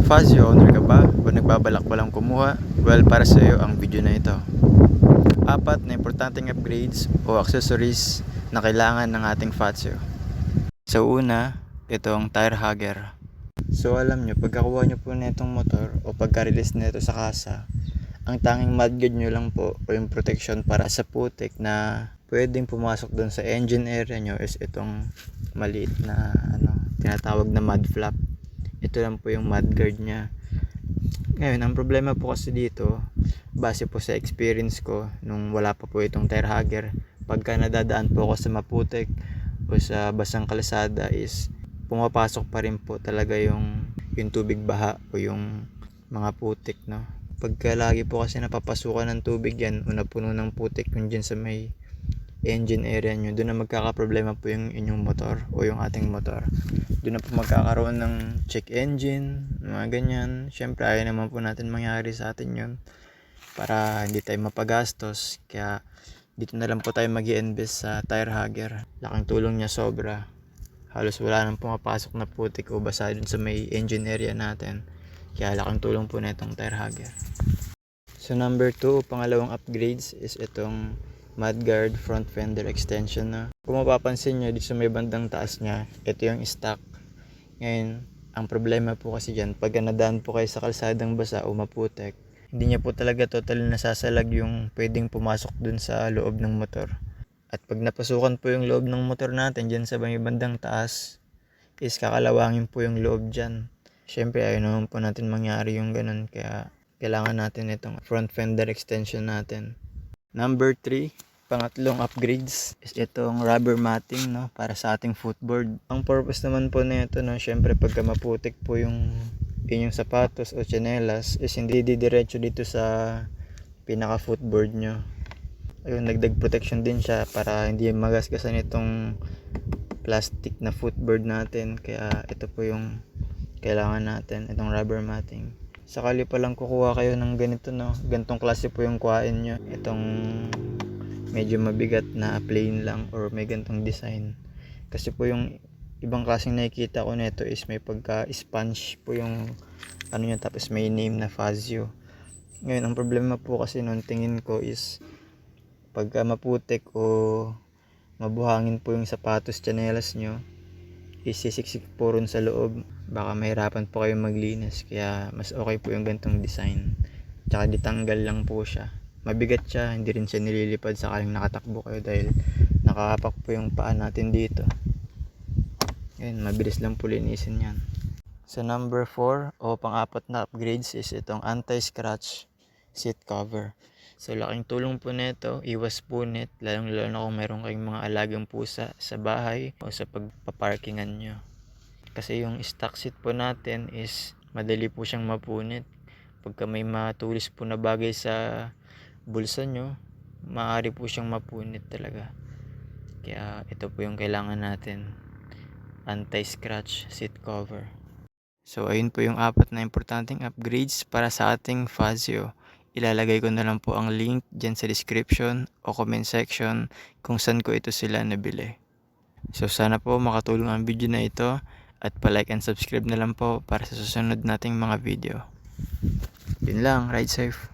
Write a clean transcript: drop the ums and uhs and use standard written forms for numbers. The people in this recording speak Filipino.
Fazio owner ka ba o nagbabalak pa lang kumuha? Well, para sa iyo ang video na ito. Apat na importanteng upgrades o accessories na kailangan ng ating Fazio. Sa una, itong tire hugger. So alam nyo, pagkakuha nyo po na itong motor o pagka-release nito sa kasa, ang tanging mudguard nyo lang po o yung protection para sa putik na pwedeng pumasok doon sa engine area nyo is itong maliit na tinatawag na mud flap. Ito lang po yung mudguard nya. Ngayon, ang problema po kasi dito, base po sa experience ko nung wala pa po itong tire hugger, pagka nadadaan po ako sa maputik o sa basang kalsada is pumapasok pa rin po talaga yung tubig baha o yung mga putik, no? Pagka lagi po kasi napapasukan ng tubig yan o napuno ng putik yung dyan sa may engine area nyo, doon na magkakaproblema po yung inyong motor o yung ating motor. Doon na po magkakaroon ng check engine, mga ganyan. Syempre ayaw naman po natin mangyari sa atin yun para hindi tayo mapagastos. Kaya dito na lang po tayo mag-i-invest sa tire hugger. Laking tulong niya sobra. Halos wala nang pumapasok na putik o basa dun sa may engine area natin. Kaya laking tulong po na itong tire hugger. So number 2, pangalawang upgrades is itong mudguard front fender extension na. Kung mapapansin nyo dito sa may bandang taas nya, ito yung stock. Ngayon, ang problema po kasi dyan, pag nadaan po kayo sa kalsadang basa o maputek, hindi niya po talaga totally nasasalag yung pwedeng pumasok dun sa loob ng motor. At pag napasukan po yung loob ng motor natin dyan sa may bandang taas, is kakalawangin po yung loob dyan. Syempre ayaw naman po natin mangyari yung ganun, kaya kailangan natin itong front fender extension natin. Number 3, pangatlong upgrades is itong rubber matting, no, para sa ating footboard. Ang purpose naman po nito, no, syempre pagka maputik po yung inyong sapatos o tsinelas is hindi didiretso dito sa pinaka footboard nyo. Ayun, nagdag protection din siya para hindi magasgasan itong plastic na footboard natin. Kaya ito po yung kailangan natin, itong rubber matting. Sakali pa lang kukuha kayo ng ganito, no, gantong klase po yung kuhain nyo, itong medyo mabigat na plain lang or may gantong design. Kasi po yung ibang klaseng nakikita ko nito is may pagka sponge po yung nyo, tapos may name na Fazio. Ngayon, ang problema po kasi nung tingin ko is pagka maputik o mabuhangin po yung sapatos, tsinelas nyo, isisiksik po rin sa loob, baka mahirapan po kayong maglinis. Kaya mas okay po yung gantong design, tsaka ditanggal lang po siya. Mabigat siya, hindi rin siya nililipad sakaling nakatakbo kayo dahil nakahapak po yung paa natin dito. Ayun, mabilis lang po linisin yan. Sa number 4 o pang-apat na upgrades is itong anti-scratch seat cover. So laking tulong po nito, iwas punit, lalong-lalo na kung meron kayong mga alagang pusa sa bahay o sa pagpaparkingan nyo. Kasi yung stock seat po natin is madali po siyang mapunit. Pagka may matulis po na bagay sa bulsa nyo, maaari po siyang mapunit talaga. Kaya ito po yung kailangan natin, anti-scratch seat cover. So ayun po yung apat na importanteng upgrades para sa ating Fazio. Ilalagay ko na lang po ang link dyan sa description o comment section kung saan ko ito sila nabili. So sana po makatulong ang video na ito at pa-like and subscribe na lang po para sa susunod nating mga video. Yun lang, ride safe.